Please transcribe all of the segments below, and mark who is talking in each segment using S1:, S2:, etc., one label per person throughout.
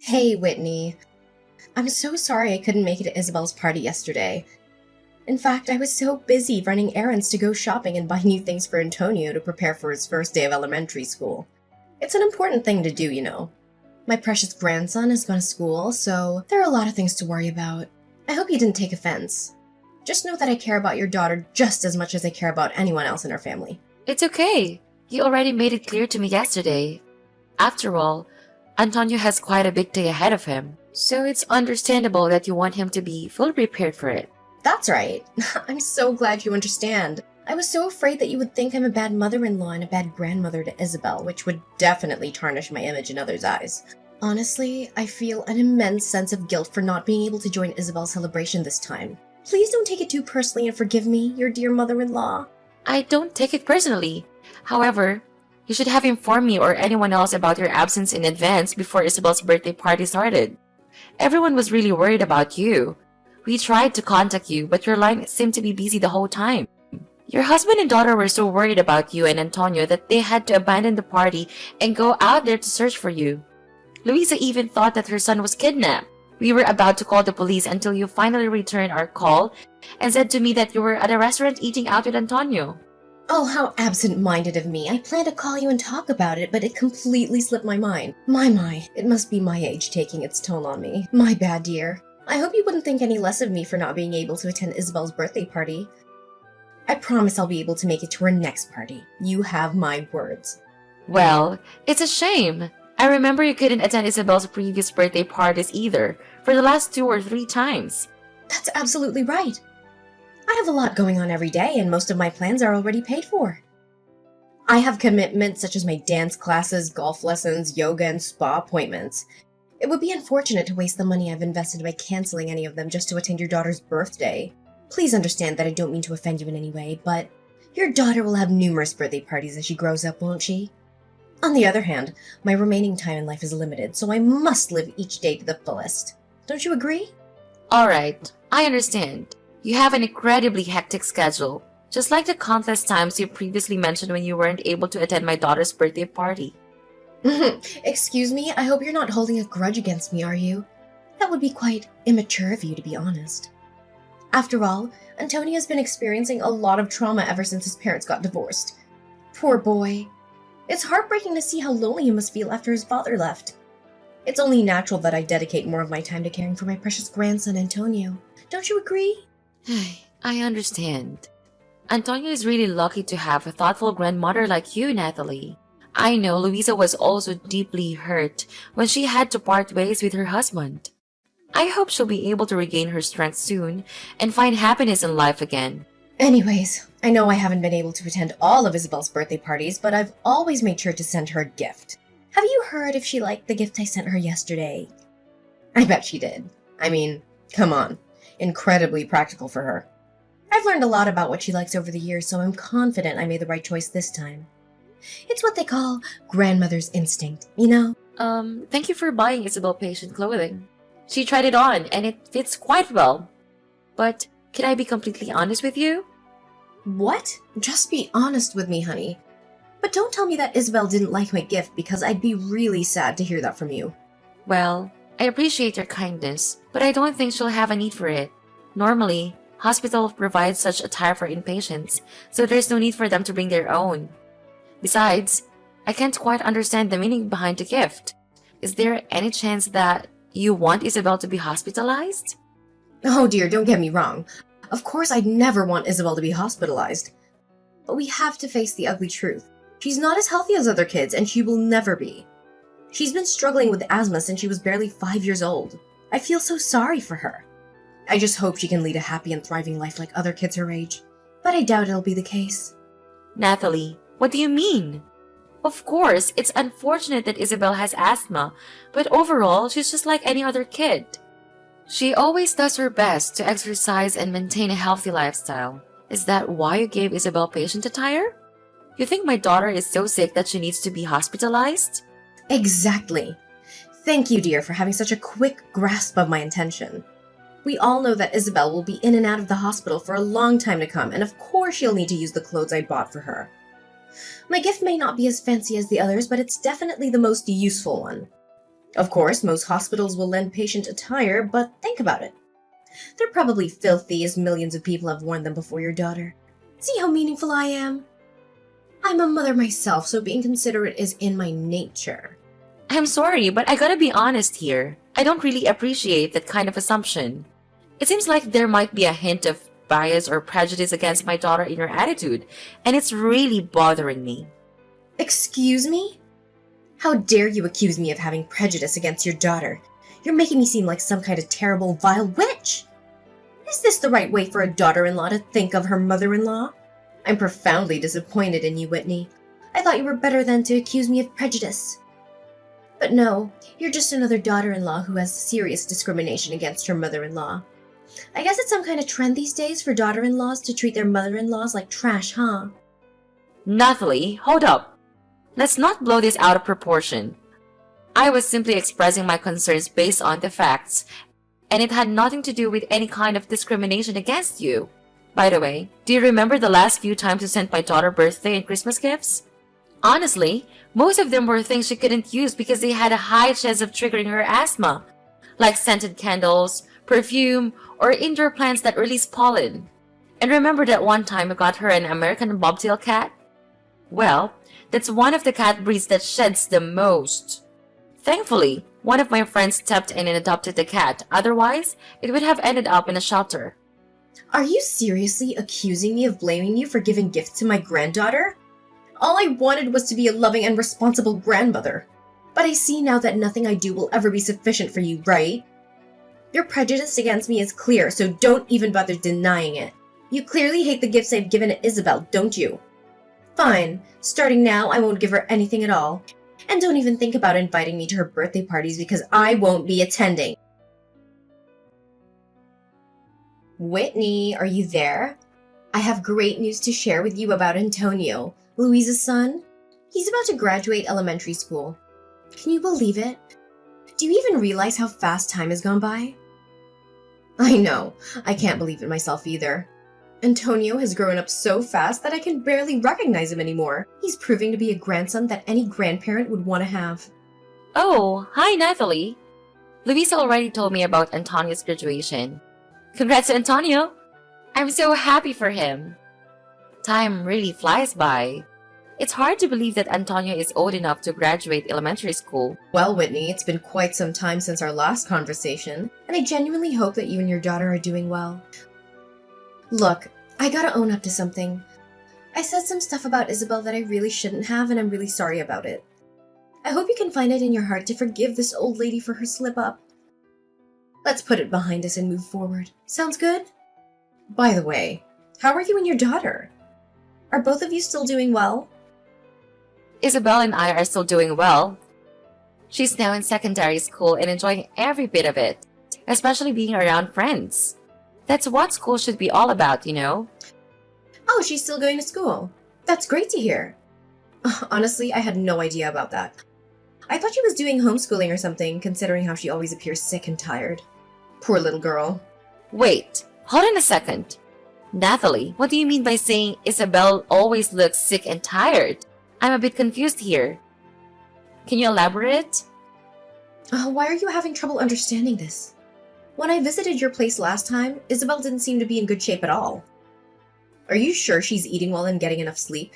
S1: Hey, Whitney. I'm so sorry I couldn't make it to Isabel's party yesterday. In fact, I was so busy running errands to go shopping and buy new things for Antonio to prepare for his first day of elementary school. It's an important thing to do, you know. My precious grandson has gone to school, so there are a lot of things to worry about. I hope you didn't take offense. Just know that I care about your daughter just as much as I care about anyone else in our family.
S2: It's okay. You already made it clear to me yesterday. After all, Antonio has quite a big day ahead of him, so it's understandable that you want him to be fully prepared for it.
S1: That's right. I'm so glad you understand. I was so afraid that you would think I'm a bad mother-in-law and a bad grandmother to Isabel, which would definitely tarnish my image in others' eyes. Honestly, I feel an immense sense of guilt for not being able to join Isabel's celebration this time. Please don't take it too personally and forgive me, your dear mother-in-law.
S2: I don't take it personally. However, you should have informed me or anyone else about your absence in advance before Isabel's birthday party started. Everyone was really worried about you. We tried to contact you, but your line seemed to be busy the whole time. Your husband and daughter were so worried about you and Antonio that they had to abandon the party and go out there to search for you. Luisa even thought that her son was kidnapped. We were about to call the police until you finally returned our call and said to me that you were at a restaurant eating out with Antonio.
S1: Oh, how absent-minded of me. I planned to call you and talk about it, but it completely slipped my mind. My, it must be my age taking its toll on me. My bad, dear. I hope you wouldn't think any less of me for not being able to attend Isabel's birthday party. I promise I'll be able to make it to her next party. You have my words.
S2: Well, it's a shame. I remember you couldn't attend Isabel's previous birthday parties either, for the last 2 or 3 times.
S1: That's absolutely right. I have a lot going on every day, and most of my plans are already paid for. I have commitments such as my dance classes, golf lessons, yoga, and spa appointments. It would be unfortunate to waste the money I've invested by canceling any of them just to attend your daughter's birthday. Please understand that I don't mean to offend you in any way, but your daughter will have numerous birthday parties as she grows up, won't she? On the other hand, my remaining time in life is limited, so I must live each day to the fullest. Don't you agree?
S2: Alright, I understand. You have an incredibly hectic schedule, just like the countless times you previously mentioned when you weren't able to attend my daughter's birthday party.
S1: Excuse me, I hope you're not holding a grudge against me, are you? That would be quite immature of you, to be honest. After all, Antonio's been experiencing a lot of trauma ever since his parents got divorced. Poor boy. It's heartbreaking to see how lonely he must feel after his father left. It's only natural that I dedicate more of my time to caring for my precious grandson, Antonio. Don't you agree?
S2: I understand. Antonio is really lucky to have a thoughtful grandmother like you, Natalie. I know Luisa was also deeply hurt when she had to part ways with her husband. I hope she'll be able to regain her strength soon and find happiness in life again.
S1: Anyways, I know I haven't been able to attend all of Isabel's birthday parties, but I've always made sure to send her a gift. Have you heard if she liked the gift I sent her yesterday? I bet she did. I mean, come on. Incredibly practical for her. I've learned a lot about what she likes over the years, so I'm confident I made the right choice this time. It's what they call grandmother's instinct, you know?
S2: Thank you for buying Isabel patient clothing. She tried it on and it fits quite well. But can I be completely honest with you?
S1: What? Just be honest with me, honey. But don't tell me that Isabel didn't like my gift because I'd be really sad to hear that from you.
S2: Well, I appreciate your kindness, but I don't think she'll have a need for it. Normally, hospital provides such attire for inpatients, so there's no need for them to bring their own. Besides, I can't quite understand the meaning behind the gift. Is there any chance that you want Isabel to be hospitalized?
S1: Oh dear, don't get me wrong. Of course I'd never want Isabel to be hospitalized. But we have to face the ugly truth. She's not as healthy as other kids, and she will never be. She's been struggling with asthma since she was barely 5 years old. I feel so sorry for her. I just hope she can lead a happy and thriving life like other kids her age. But I doubt it'll be the case.
S2: Natalie, what do you mean? Of course, it's unfortunate that Isabel has asthma, but overall, she's just like any other kid. She always does her best to exercise and maintain a healthy lifestyle. Is that why you gave Isabel patient attire? You think my daughter is so sick that she needs to be hospitalized?
S1: Exactly. Thank you, dear, for having such a quick grasp of my intention. We all know that Isabel will be in and out of the hospital for a long time to come, and of course she'll need to use the clothes I bought for her. My gift may not be as fancy as the others, but it's definitely the most useful one. Of course, most hospitals will lend patient attire, but think about it. They're probably filthy as millions of people have worn them before your daughter. See how meaningful I am? I'm a mother myself, so being considerate is in my nature.
S2: I'm sorry, but I gotta be honest here. I don't really appreciate that kind of assumption. It seems like there might be a hint of bias or prejudice against my daughter in your attitude, and it's really bothering me.
S1: Excuse me? How dare you accuse me of having prejudice against your daughter? You're making me seem like some kind of terrible, vile witch! Is this the right way for a daughter-in-law to think of her mother-in-law? I'm profoundly disappointed in you, Whitney. I thought you were better than to accuse me of prejudice. But no, you're just another daughter-in-law who has serious discrimination against her mother-in-law. I guess it's some kind of trend these days for daughter-in-laws to treat their mother-in-laws like trash, huh?
S2: Nathalie, hold up. Let's not blow this out of proportion. I was simply expressing my concerns based on the facts, and it had nothing to do with any kind of discrimination against you. By the way, do you remember the last few times you sent my daughter birthday and Christmas gifts? Honestly, most of them were things she couldn't use because they had a high chance of triggering her asthma, like scented candles, perfume, or indoor plants that release pollen. And remember that one time I got her an American bobtail cat? Well, that's one of the cat breeds that sheds the most. Thankfully, one of my friends stepped in and adopted the cat, otherwise, it would have ended up in a shelter.
S1: Are you seriously accusing me of blaming you for giving gifts to my granddaughter? All I wanted was to be a loving and responsible grandmother. But I see now that nothing I do will ever be sufficient for you, right? Your prejudice against me is clear, so don't even bother denying it. You clearly hate the gifts I've given to Isabel, don't you? Fine. Starting now, I won't give her anything at all. And don't even think about inviting me to her birthday parties because I won't be attending. Whitney, are you there? I have great news to share with you about Antonio, Louisa's son. He's about to graduate elementary school. Can you believe it? Do you even realize how fast time has gone by? I know. I can't believe it myself either. Antonio has grown up so fast that I can barely recognize him anymore. He's proving to be a grandson that any grandparent would want to have.
S2: Oh, hi Nathalie. Luisa already told me about Antonio's graduation. Congrats to Antonio! I'm so happy for him. Time really flies by. It's hard to believe that Antonio is old enough to graduate elementary school.
S1: Well, Whitney, it's been quite some time since our last conversation, and I genuinely hope that you and your daughter are doing well. Look, I gotta own up to something. I said some stuff about Isabel that I really shouldn't have, and I'm really sorry about it. I hope you can find it in your heart to forgive this old lady for her slip-up. Let's put it behind us and move forward. Sounds good? By the way, how are you and your daughter? Are both of you still doing well?
S2: Isabel and I are still doing well. She's now in secondary school and enjoying every bit of it, especially being around friends. That's what school should be all about, you know?
S1: Oh, she's still going to school. That's great to hear. Honestly, I had no idea about that. I thought she was doing homeschooling or something, considering how she always appears sick and tired. Poor little girl.
S2: Wait, hold on a second. Nathalie, what do you mean by saying Isabel always looks sick and tired? I'm a bit confused here. Can you elaborate?
S1: Why are you having trouble understanding this? When I visited your place last time, Isabel didn't seem to be in good shape at all. Are you sure she's eating well and getting enough sleep?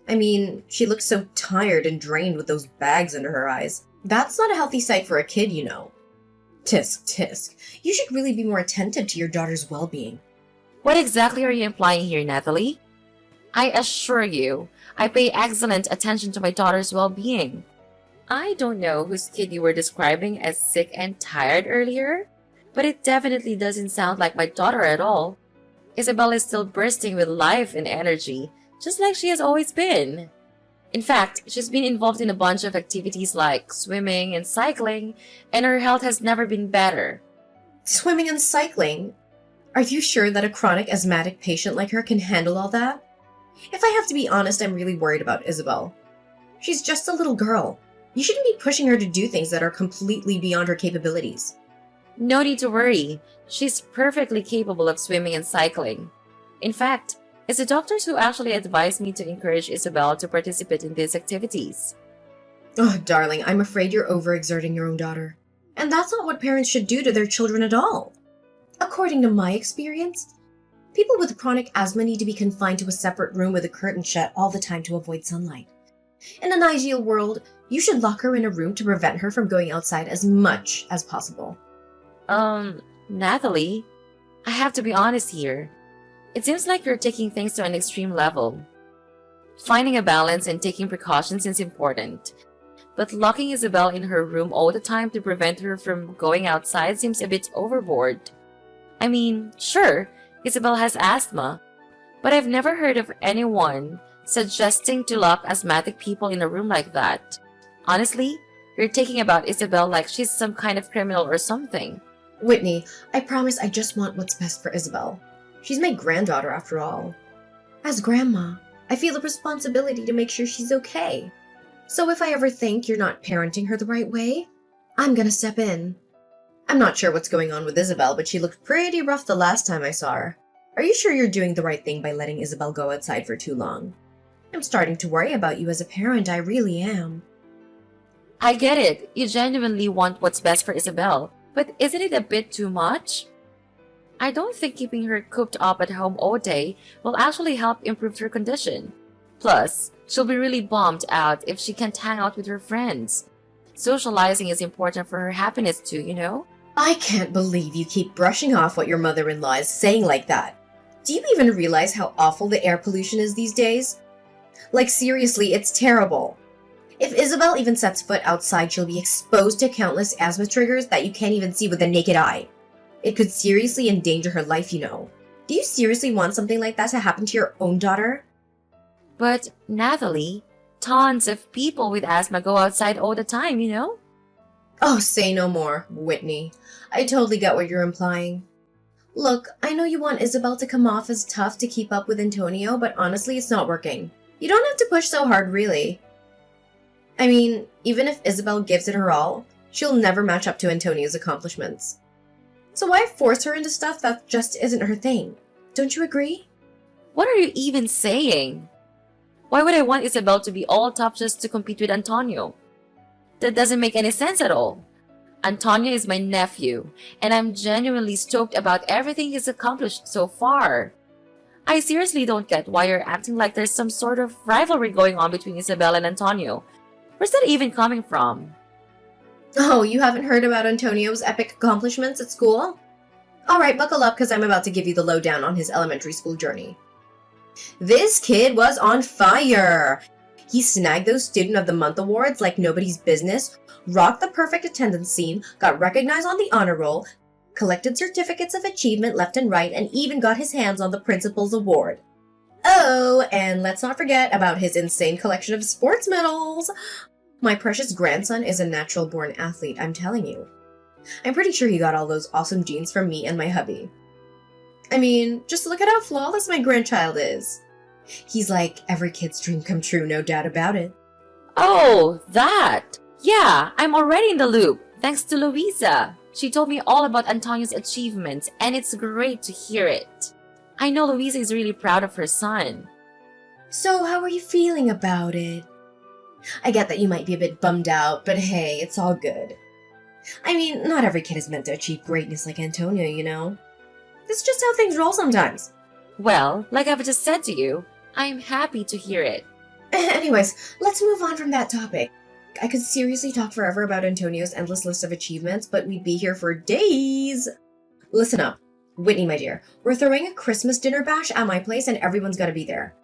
S1: I mean, she looks so tired and drained with those bags under her eyes. That's not a healthy sight for a kid, you know. Tisk, tisk. You should really be more attentive to your daughter's well-being.
S2: What exactly are you implying here, Nathalie? I assure you, I pay excellent attention to my daughter's well-being. I don't know whose kid you were describing as sick and tired earlier, but it definitely doesn't sound like my daughter at all. Isabel is still bursting with life and energy, just like she has always been. In fact, she's been involved in a bunch of activities like swimming and cycling, and her health has never been better.
S1: Swimming and cycling? Are you sure that a chronic asthmatic patient like her can handle all that? If I have to be honest, I'm really worried about Isabel. She's just a little girl. You shouldn't be pushing her to do things that are completely beyond her capabilities.
S2: No need to worry. She's perfectly capable of swimming and cycling. In fact, it's the doctors who actually advised me to encourage Isabel to participate in these activities.
S1: Oh, darling, I'm afraid you're overexerting your own daughter. And that's not what parents should do to their children at all. According to my experience, people with chronic asthma need to be confined to a separate room with a curtain shut all the time to avoid sunlight. In an ideal world, you should lock her in a room to prevent her from going outside as much as possible.
S2: Natalie, I have to be honest here. It seems like you're taking things to an extreme level. Finding a balance and taking precautions is important. But locking Isabel in her room all the time to prevent her from going outside seems a bit overboard. I mean, sure, Isabel has asthma, but I've never heard of anyone suggesting to lock asthmatic people in a room like that. Honestly, you're taking about Isabel like she's some kind of criminal or something.
S1: Whitney, I promise I just want what's best for Isabel. She's my granddaughter after all. As grandma, I feel a responsibility to make sure she's okay. So if I ever think you're not parenting her the right way, I'm gonna step in. I'm not sure what's going on with Isabel, but she looked pretty rough the last time I saw her. Are you sure you're doing the right thing by letting Isabel go outside for too long? I'm starting to worry about you as a parent, I really am.
S2: I get it. You genuinely want what's best for Isabel, but isn't it a bit too much? I don't think keeping her cooped up at home all day will actually help improve her condition. Plus, she'll be really bummed out if she can't hang out with her friends. Socializing is important for her happiness too, you know?
S1: I can't believe you keep brushing off what your mother-in-law is saying like that. Do you even realize how awful the air pollution is these days? Like seriously, it's terrible. If Isabel even sets foot outside, she'll be exposed to countless asthma triggers that you can't even see with the naked eye. It could seriously endanger her life, you know. Do you seriously want something like that to happen to your own daughter?
S2: But, Natalie, tons of people with asthma go outside all the time, you know?
S1: Oh, say no more, Whitney. I totally get what you're implying. Look, I know you want Isabel to come off as tough to keep up with Antonio, but honestly, it's not working. You don't have to push so hard, really. I mean, even if Isabel gives it her all, she'll never match up to Antonio's accomplishments. So why force her into stuff that just isn't her thing? Don't you agree?
S2: What are you even saying? Why would I want Isabel to be all tough just to compete with Antonio? That doesn't make any sense at all. Antonio is my nephew, and I'm genuinely stoked about everything he's accomplished so far. I seriously don't get why you're acting like there's some sort of rivalry going on between Isabel and Antonio. Where's that even coming from?
S1: Oh, you haven't heard about Antonio's epic accomplishments at school? Alright, buckle up because I'm about to give you the lowdown on his elementary school journey. This kid was on fire! He snagged those Student of the Month awards like nobody's business, rocked the perfect attendance scene, got recognized on the honor roll, collected certificates of achievement left and right, and even got his hands on the principal's award. Oh, and let's not forget about his insane collection of sports medals! My precious grandson is a natural-born athlete, I'm telling you. I'm pretty sure he got all those awesome genes from me and my hubby. I mean, just look at how flawless my grandchild is. He's like every kid's dream come true, no doubt about it.
S2: Oh, that! Yeah, I'm already in the loop, thanks to Louisa. She told me all about Antonio's achievements, and it's great to hear it. I know Louisa is really proud of her son.
S1: So how are you feeling about it? I get that you might be a bit bummed out, but hey, it's all good. I mean, not every kid is meant to achieve greatness like Antonio, you know? It's just how things roll sometimes.
S2: Well, like I've just said to you, I'm happy to hear it.
S1: Anyways, let's move on from that topic. I could seriously talk forever about Antonio's endless list of achievements, but we'd be here for days. Listen up. Whitney, my dear, we're throwing a Christmas dinner bash at my place and everyone's gotta be there.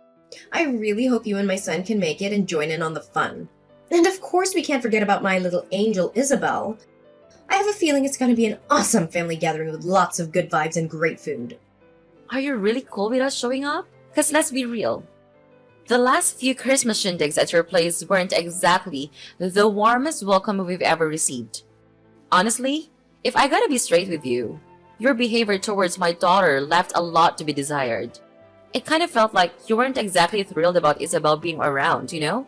S1: I really hope you and my son can make it and join in on the fun. And of course we can't forget about my little angel, Isabel. I have a feeling it's gonna be an awesome family gathering with lots of good vibes and great food.
S2: Are you really cool with us showing up? Because let's be real. The last few Christmas shindigs at your place weren't exactly the warmest welcome we've ever received. Honestly, if I gotta be straight with you, your behavior towards my daughter left a lot to be desired. It kind of felt like you weren't exactly thrilled about Isabel being around, you know?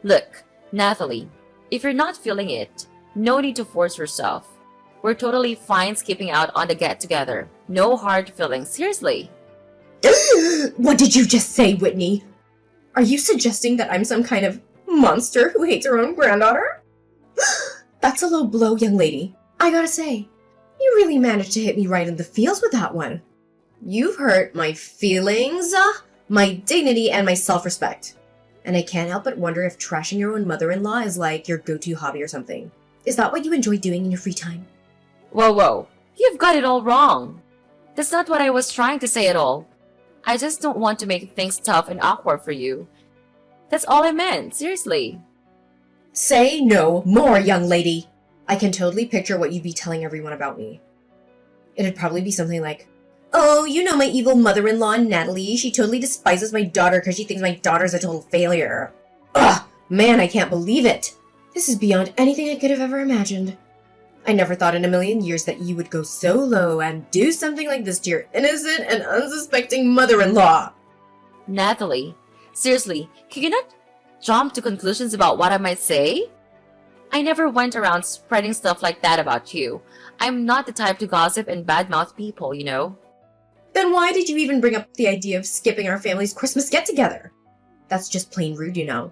S2: Look, Natalie, if you're not feeling it, no need to force yourself. We're totally fine skipping out on the get-together. No hard feelings, seriously.
S1: What did you just say, Whitney? Are you suggesting that I'm some kind of Monster who hates her own granddaughter? That's a low blow, young lady. I gotta say, you really managed to hit me right in the feels with that one. You've hurt my feelings, my dignity, and my self-respect. And I can't help but wonder if trashing your own mother-in-law is like your go-to hobby or something. Is that what you enjoy doing in your free time?
S2: Whoa. You've got it all wrong. That's not what I was trying to say at all. I just don't want to make things tough and awkward for you. That's all I meant, seriously.
S1: Say no more, young lady. I can totally picture what you'd be telling everyone about me. It'd probably be something like, oh, you know my evil mother-in-law, Natalie. She totally despises my daughter because she thinks my daughter's a total failure. Ugh, man, I can't believe it. This is beyond anything I could have ever imagined. I never thought in a million years that you would go so low and do something like this to your innocent and unsuspecting mother-in-law.
S2: Natalie, seriously, can you not jump to conclusions about what I might say? I never went around spreading stuff like that about you. I'm not the type to gossip and badmouth people, you know.
S1: Then why did you even bring up the idea of skipping our family's Christmas get-together? That's just plain rude, you know.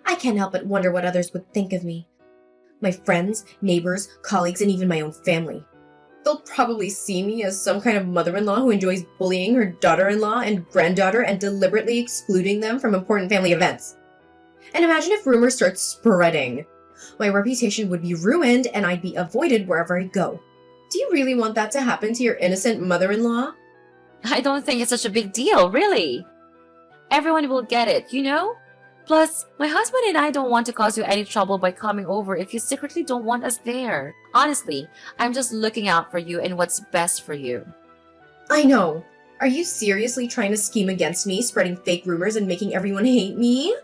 S1: I can't help but wonder what others would think of me. My friends, neighbors, colleagues, and even my own family. They'll probably see me as some kind of mother-in-law who enjoys bullying her daughter-in-law and granddaughter and deliberately excluding them from important family events. And imagine if rumors start spreading. My reputation would be ruined and I'd be avoided wherever I go. Do you really want that to happen to your innocent mother-in-law?
S2: I don't think it's such a big deal, really. Everyone will get it, you know? Plus, my husband and I don't want to cause you any trouble by coming over if you secretly don't want us there. Honestly, I'm just looking out for you and what's best for you.
S1: I know. Are you seriously trying to scheme against me, spreading fake rumors and making everyone hate me?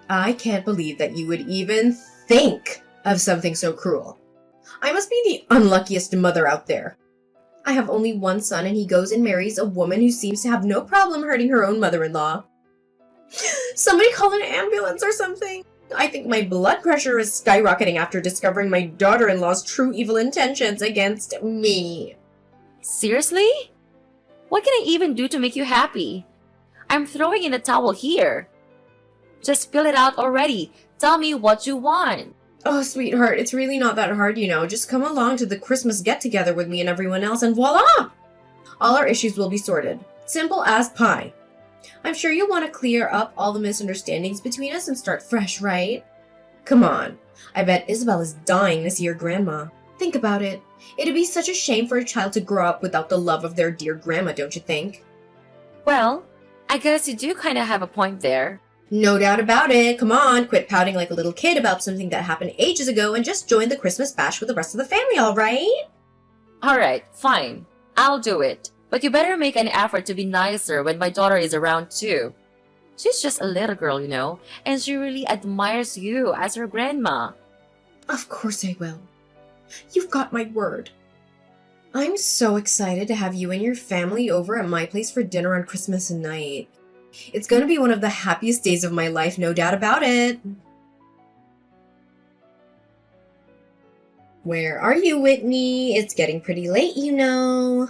S1: I can't believe that you would even think of something so cruel. I must be the unluckiest mother out there. I have only one son and he goes and marries a woman who seems to have no problem hurting her own mother-in-law. Somebody call an ambulance or something. I think my blood pressure is skyrocketing after discovering my daughter-in-law's true evil intentions against me.
S2: Seriously? What can I even do to make you happy? I'm throwing in a towel here. Just spill it out already. Tell me what you want.
S1: Oh, sweetheart, it's really not that hard, you know. Just come along to the Christmas get-together with me and everyone else and voila! All our issues will be sorted. Simple as pie. I'm sure you'll want to clear up all the misunderstandings between us and start fresh, right? Come on. I bet Isabel is dying to see her grandma. Think about it. It'd be such a shame for a child to grow up without the love of their dear grandma, don't you think?
S2: Well, I guess you do kind of have a point there.
S1: No doubt about it. Come on, quit pouting like a little kid about something that happened ages ago and just join the Christmas bash with the rest of the family, all right?
S2: Alright, fine. I'll do it. But you better make an effort to be nicer when my daughter is around too. She's just a little girl, you know, and she really admires you as her grandma.
S1: Of course I will. You've got my word. I'm so excited to have you and your family over at my place for dinner on Christmas night. It's going to be one of the happiest days of my life, no doubt about it. Where are you, Whitney? It's getting pretty late, you know.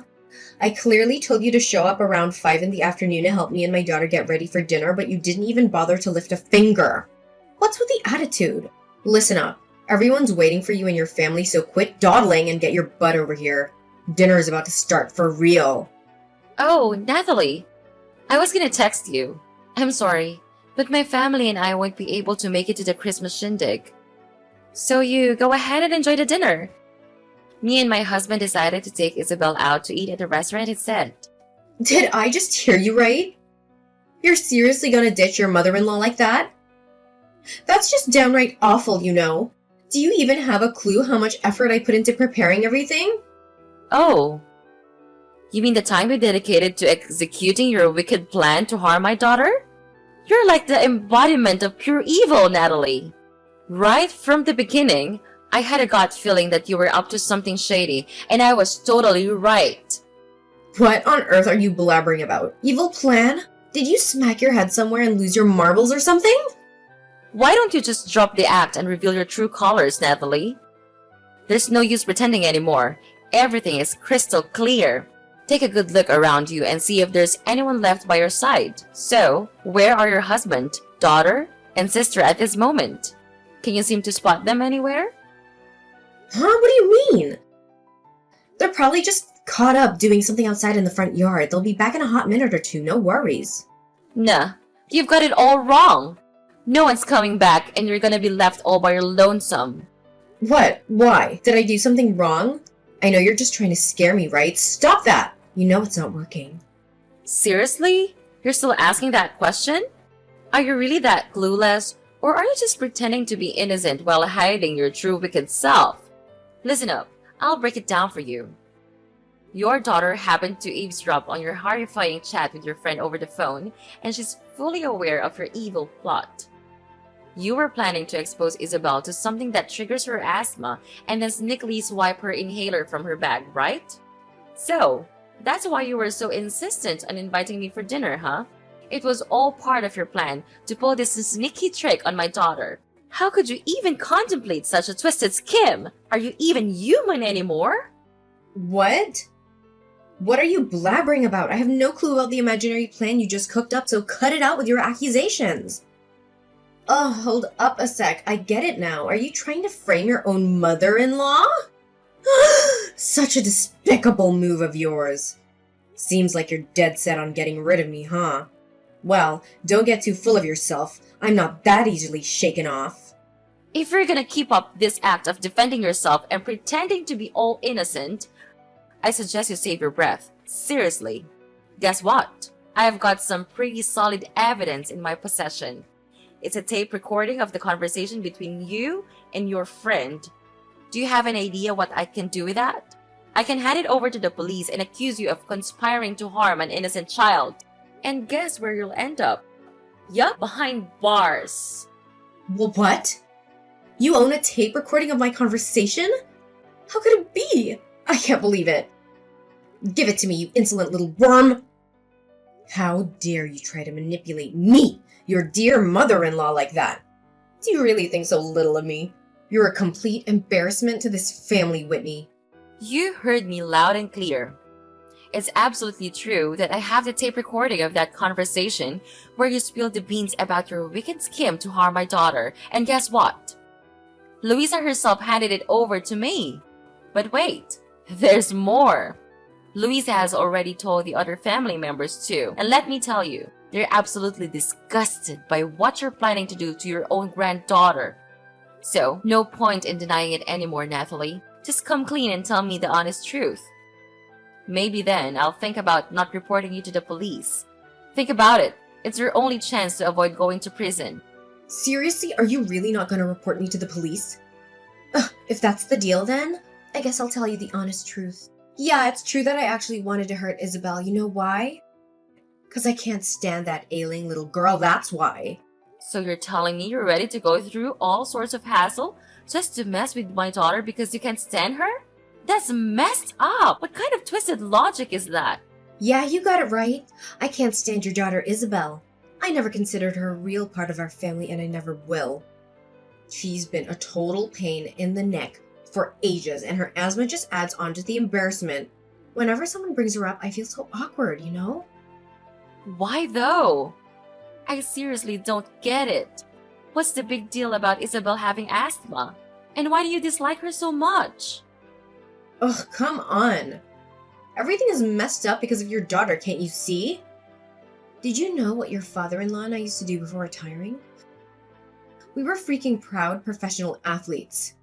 S1: I clearly told you to show up around 5 in the afternoon to help me and my daughter get ready for dinner, but you didn't even bother to lift a finger. What's with the attitude? Listen up. Everyone's waiting for you and your family, so quit dawdling and get your butt over here. Dinner is about to start for real.
S2: Oh, Natalie. I was gonna text you. I'm sorry, but my family and I won't be able to make it to the Christmas shindig. So you go ahead and enjoy the dinner. Me and my husband decided to take Isabel out to eat at the restaurant instead.
S1: Did I just hear you right? You're seriously gonna ditch your mother-in-law like that? That's just downright awful, you know. Do you even have a clue how much effort I put into preparing everything?
S2: Oh. You mean the time you dedicated to executing your wicked plan to harm my daughter? You're like the embodiment of pure evil, Natalie. Right from the beginning, I had a gut feeling that you were up to something shady, and I was totally right.
S1: What on earth are you blabbering about? Evil plan? Did you smack your head somewhere and lose your marbles or something?
S2: Why don't you just drop the act and reveal your true colors, Natalie? There's no use pretending anymore. Everything is crystal clear. Take a good look around you and see if there's anyone left by your side. So, where are your husband, daughter, and sister at this moment. Can you seem to spot them anywhere?
S1: Huh? What do you mean? They're probably just caught up doing something outside in the front yard. They'll be back in a hot minute or two, no worries.
S2: Nah, you've got it all wrong. No one's coming back and you're gonna be left all by your lonesome.
S1: What? Why? Did I do something wrong? I know you're just trying to scare me, right? Stop that! You know it's not working.
S2: Seriously? You're still asking that question? Are you really that clueless? Or are you just pretending to be innocent while hiding your true wicked self? Listen up, I'll break it down for you. Your daughter happened to eavesdrop on your horrifying chat with your friend over the phone, and she's fully aware of your evil plot. You were planning to expose Isabel to something that triggers her asthma and then sneakily swipe her inhaler from her bag, right? So, that's why you were so insistent on inviting me for dinner, huh? It was all part of your plan to pull this sneaky trick on my daughter. How could you even contemplate such a twisted scheme? Are you even human anymore?
S1: What? What are you blabbering about? I have no clue about the imaginary plan you just cooked up, so cut it out with your accusations. Oh, hold up a sec. I get it now. Are you trying to frame your own mother-in-law? Such a despicable move of yours. Seems like you're dead set on getting rid of me, huh? Well, don't get too full of yourself. I'm not that easily shaken off.
S2: If you're gonna keep up this act of defending yourself and pretending to be all innocent, I suggest you save your breath. Seriously. Guess what? I've got some pretty solid evidence in my possession. It's a tape recording of the conversation between you and your friend. Do you have an idea what I can do with that? I can hand it over to the police and accuse you of conspiring to harm an innocent child. And guess where you'll end up? Yup, behind bars.
S1: Well, what? You own a tape recording of my conversation? How could it be? I can't believe it. Give it to me, you insolent little worm. How dare you try to manipulate me, your dear mother-in-law, like that? Do you really think so little of me? You're a complete embarrassment to this family, Whitney.
S2: You heard me loud and clear. It's absolutely true that I have the tape recording of that conversation where you spilled the beans about your wicked scheme to harm my daughter. And guess what? Louisa herself handed it over to me. But wait, there's more. Louisa has already told the other family members too. And let me tell you, they're absolutely disgusted by what you're planning to do to your own granddaughter. So, no point in denying it anymore, Nathalie. Just come clean and tell me the honest truth. Maybe then I'll think about not reporting you to the police. Think about it. It's your only chance to avoid going to prison.
S1: Seriously, are you really not going to report me to the police? Ugh, if that's the deal then, I guess I'll tell you the honest truth. Yeah, it's true that I actually wanted to hurt Isabel. You know why? Because I can't stand that ailing little girl, that's why.
S2: So you're telling me you're ready to go through all sorts of hassle just to mess with my daughter because you can't stand her? That's messed up! What kind of twisted logic is that?
S1: Yeah, you got it right. I can't stand your daughter Isabel. I never considered her a real part of our family and I never will. She's been a total pain in the neck for ages and her asthma just adds on to the embarrassment. Whenever someone brings her up, I feel so awkward, you know?
S2: Why though? I seriously don't get it. What's the big deal about Isabel having asthma? And why do you dislike her so much?
S1: Ugh, come on. Everything is messed up because of your daughter, can't you see? Did you know what your father-in-law and I used to do before retiring? We were freaking proud professional athletes.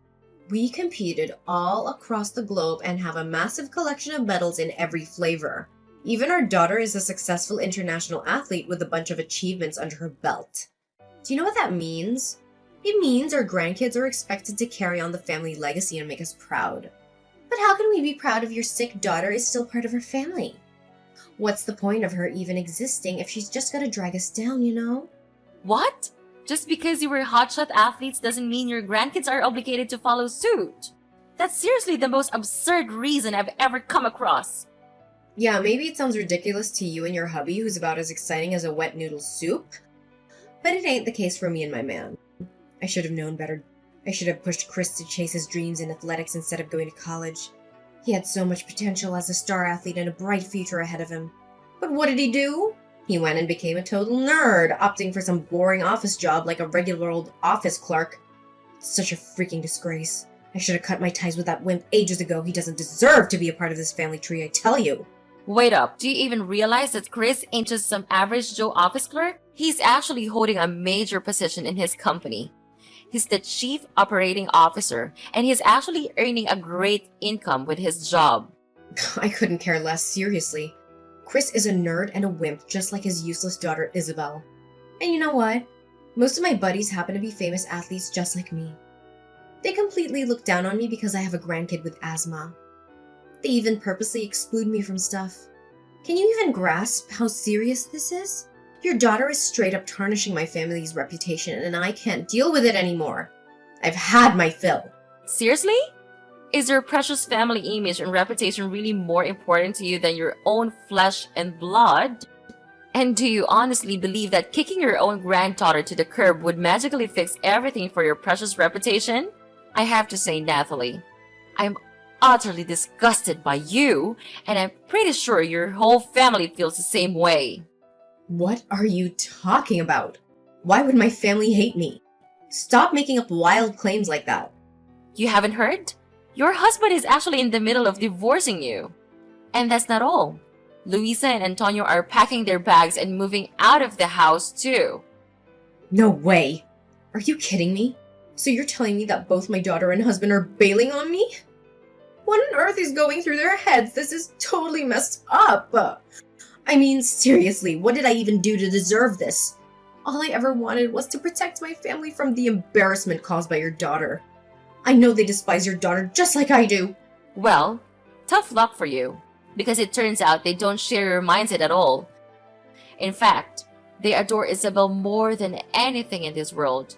S1: We competed all across the globe and have a massive collection of medals in every flavor. Even our daughter is a successful international athlete with a bunch of achievements under her belt. Do you know what that means? It means our grandkids are expected to carry on the family legacy and make us proud. But how can we be proud if your sick daughter is still part of our family? What's the point of her even existing if she's just gonna drag us down, you know?
S2: What? Just because you were hotshot athletes doesn't mean your grandkids are obligated to follow suit. That's seriously the most absurd reason I've ever come across.
S1: Yeah, maybe it sounds ridiculous to you and your hubby who's about as exciting as a wet noodle soup, but it ain't the case for me and my man. I should have known better. I should have pushed Chris to chase his dreams in athletics instead of going to college. He had so much potential as a star athlete and a bright future ahead of him. But what did he do? He went and became a total nerd, opting for some boring office job like a regular old office clerk. It's such a freaking disgrace. I should have cut my ties with that wimp ages ago. He doesn't deserve to be a part of this family tree, I tell you.
S2: Wait up, do you even realize that Chris ain't just some average Joe office clerk? He's actually holding a major position in his company. He's the chief operating officer, and he's actually earning a great income with his job.
S1: I couldn't care less, seriously. Chris is a nerd and a wimp, just like his useless daughter Isabel. And you know what? Most of my buddies happen to be famous athletes just like me. They completely look down on me because I have a grandkid with asthma. They even purposely exclude me from stuff. Can you even grasp how serious this is? Your daughter is straight up tarnishing my family's reputation, and I can't deal with it anymore. I've had my fill.
S2: Seriously? Is your precious family image and reputation really more important to you than your own flesh and blood? And do you honestly believe that kicking your own granddaughter to the curb would magically fix everything for your precious reputation? I have to say, Nathalie, I'm utterly disgusted by you, and I'm pretty sure your whole family feels the same way.
S1: What are you talking about? Why would my family hate me? Stop making up wild claims like that.
S2: You haven't heard? Your husband is actually in the middle of divorcing you. And that's not all. Luisa and Antonio are packing their bags and moving out of the house too.
S1: No way. Are you kidding me? So you're telling me that both my daughter and husband are bailing on me? What on earth is going through their heads? This is totally messed up. I mean, seriously, what did I even do to deserve this? All I ever wanted was to protect my family from the embarrassment caused by your daughter. I know they despise your daughter just like I do.
S2: Well, tough luck for you, because it turns out they don't share your mindset at all. In fact, they adore Isabel more than anything in this world.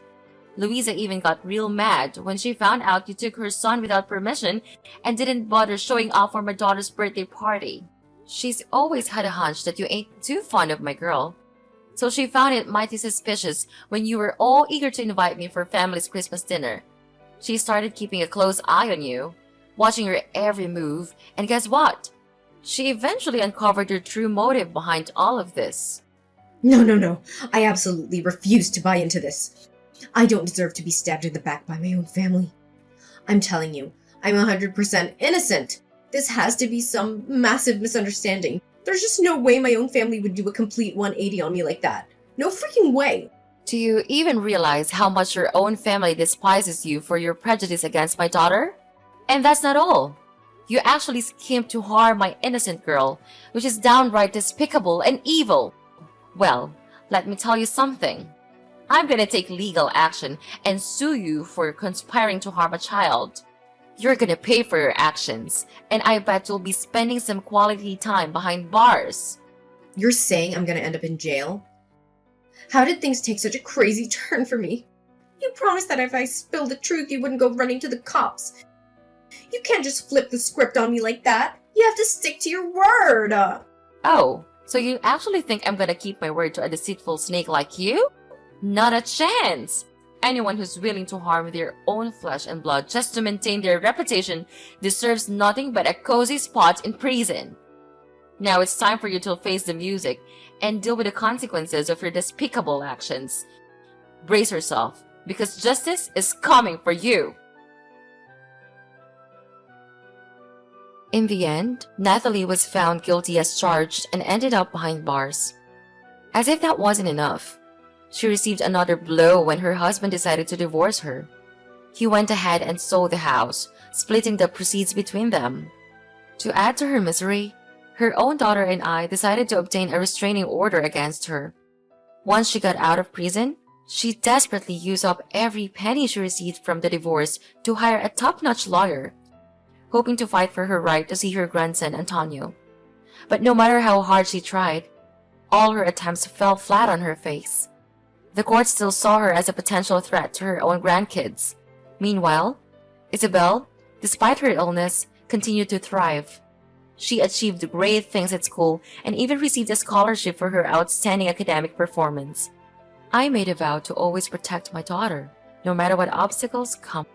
S2: Luisa even got real mad when she found out you took her son without permission and didn't bother showing off for my daughter's birthday party. She's always had a hunch that you ain't too fond of my girl. So she found it mighty suspicious when you were all eager to invite me for family's Christmas dinner. She started keeping a close eye on you, watching your every move, and guess what? She eventually uncovered your true motive behind all of this.
S1: No. I absolutely refuse to buy into this. I don't deserve to be stabbed in the back by my own family. I'm telling you, I'm 100% innocent. This has to be some massive misunderstanding. There's just no way my own family would do a complete 180 on me like that. No freaking way.
S2: Do you even realize how much your own family despises you for your prejudice against my daughter? And that's not all. You actually schemed to harm my innocent girl, which is downright despicable and evil. Well, let me tell you something. I'm gonna take legal action and sue you for conspiring to harm a child. You're gonna pay for your actions, and I bet you'll be spending some quality time behind bars.
S1: You're saying I'm gonna end up in jail? How did things take such a crazy turn for me? You promised that if I spilled the truth, you wouldn't go running to the cops. You can't just flip the script on me like that. You have to stick to your word.
S2: Oh, so you actually think I'm gonna keep my word to a deceitful snake like you? Not a chance! Anyone who's willing to harm their own flesh and blood just to maintain their reputation deserves nothing but a cozy spot in prison. Now it's time for you to face the music and deal with the consequences of your despicable actions. Brace yourself, because justice is coming for you. In the end, Nathalie was found guilty as charged and ended up behind bars. As if that wasn't enough, she received another blow when her husband decided to divorce her. He went ahead and sold the house, splitting the proceeds between them. To add to her misery, her own daughter and I decided to obtain a restraining order against her. Once she got out of prison, she desperately used up every penny she received from the divorce to hire a top-notch lawyer, hoping to fight for her right to see her grandson Antonio. But no matter how hard she tried, all her attempts fell flat on her face. The court still saw her as a potential threat to her own grandkids. Meanwhile, Isabel, despite her illness, continued to thrive. She achieved great things at school and even received a scholarship for her outstanding academic performance. I made a vow to always protect my daughter, no matter what obstacles come.